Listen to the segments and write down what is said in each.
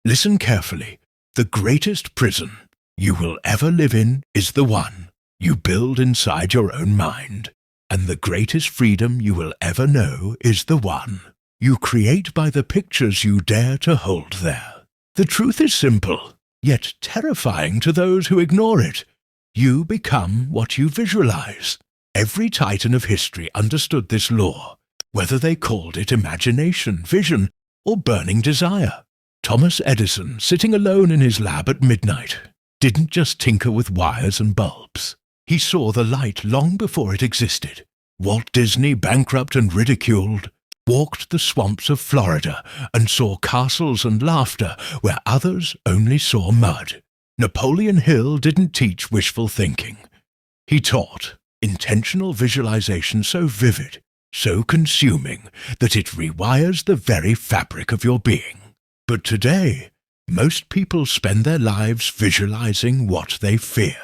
Listen carefully. The greatest prison you will ever live in is the one you build inside your own mind. And the greatest freedom you will ever know is the one you create by the pictures you dare to hold there. The truth is simple, yet terrifying to those who ignore it. You become what you visualize. Every titan of history understood this law, whether they called it imagination, vision, or burning desire. Thomas Edison, sitting alone in his lab at midnight, didn't just tinker with wires and bulbs. He saw the light long before it existed. Walt Disney, bankrupt and ridiculed, walked the swamps of Florida and saw castles and laughter where others only saw mud. Napoleon Hill didn't teach wishful thinking. He taught intentional visualization so vivid, so consuming, that it rewires the very fabric of your being. But today, most people spend their lives visualizing what they fear.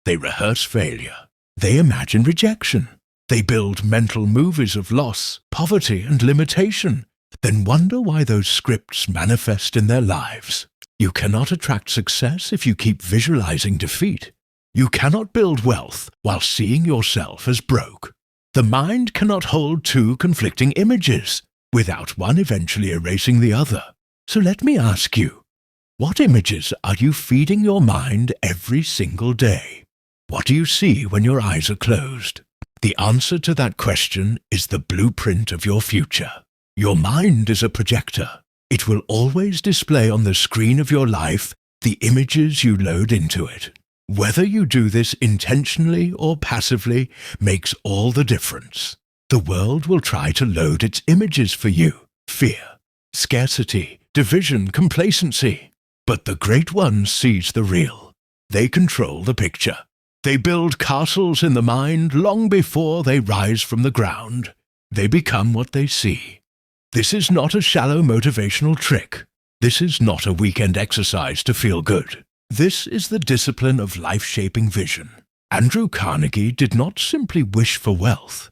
They rehearse failure. They imagine rejection. They build mental movies of loss, poverty, and limitation, then wonder why those scripts manifest in their lives. You cannot attract success if you keep visualizing defeat. You cannot build wealth while seeing yourself as broke. The mind cannot hold two conflicting images, without one eventually erasing the other. So let me ask you, what images are you feeding your mind every single day? What do you see when your eyes are closed? The answer to that question is the blueprint of your future. Your mind is a projector. It will always display on the screen of your life the images you load into it. Whether you do this intentionally or passively makes all the difference. The world will try to load its images for you. Fear, scarcity, division, complacency. But the great ones seize the real. They control the picture. They build castles in the mind long before they rise from the ground. They become what they see. This is not a shallow motivational trick. This is not a weekend exercise to feel good. This is the discipline of life-shaping vision. Andrew Carnegie did not simply wish for wealth.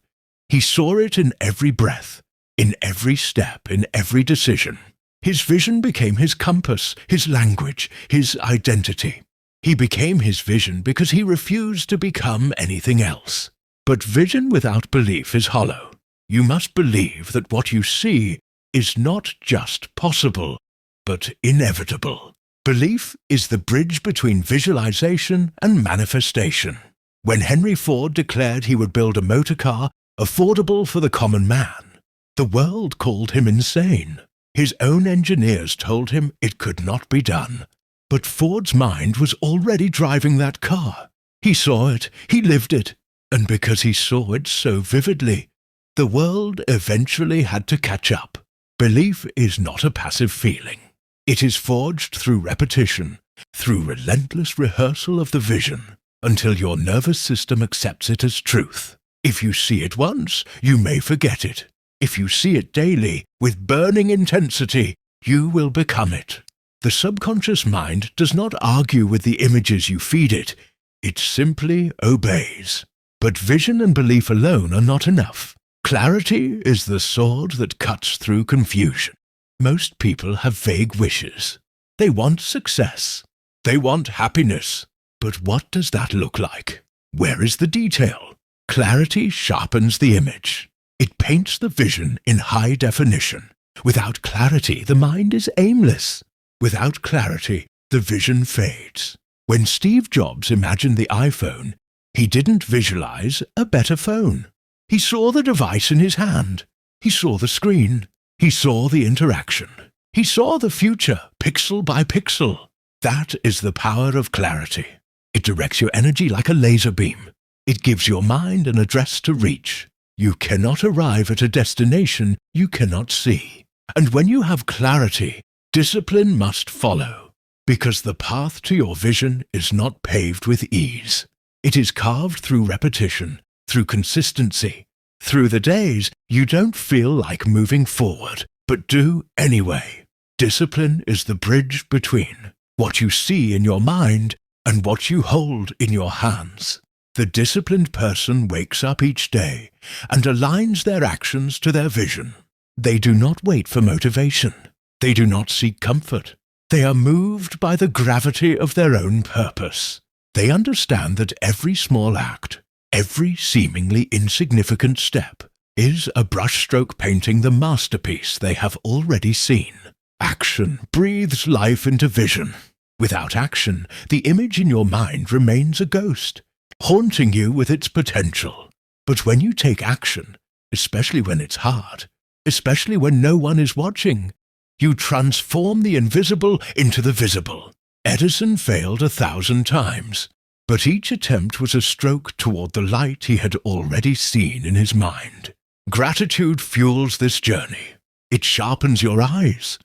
He saw it in every breath, in every step, in every decision. His vision became his compass, his language, his identity. He became his vision because he refused to become anything else. But vision without belief is hollow. You must believe that what you see is not just possible, but inevitable. Belief is the bridge between visualization and manifestation. When Henry Ford declared he would build a motor car affordable for the common man, the world called him insane. His own engineers told him it could not be done. But Ford's mind was already driving that car. He saw it, he lived it, and because he saw it so vividly, the world eventually had to catch up. Belief is not a passive feeling. It is forged through repetition, through relentless rehearsal of the vision, until your nervous system accepts it as truth. If you see it once, you may forget it. If you see it daily, with burning intensity, you will become it. The subconscious mind does not argue with the images you feed it. It simply obeys. But vision and belief alone are not enough. Clarity is the sword that cuts through confusion. Most people have vague wishes. They want success. They want happiness. But what does that look like? Where is the detail? Clarity sharpens the image. It paints the vision in high definition. Without clarity, the mind is aimless. Without clarity, the vision fades. When Steve Jobs imagined the iPhone, he didn't visualize a better phone. He saw the device in his hand. He saw the screen. He saw the interaction. He saw the future, pixel by pixel. That is the power of clarity. It directs your energy like a laser beam. It gives your mind an address to reach. You cannot arrive at a destination you cannot see. And when you have clarity, discipline must follow, because the path to your vision is not paved with ease. It is carved through repetition, through consistency. Through the days you don't feel like moving forward, but do anyway. Discipline is the bridge between what you see in your mind and what you hold in your hands. The disciplined person wakes up each day and aligns their actions to their vision. They do not wait for motivation. They do not seek comfort. They are moved by the gravity of their own purpose. They understand that every small act, every seemingly insignificant step, is a brushstroke painting the masterpiece they have already seen. Action breathes life into vision. Without action, the image in your mind remains a ghost, haunting you with its potential. But when you take action, especially when it's hard, especially when no one is watching, you transform the invisible into the visible. Edison failed 1,000 times, but each attempt was a stroke toward the light he had already seen in his mind. Gratitude fuels this journey. It sharpens your eyes,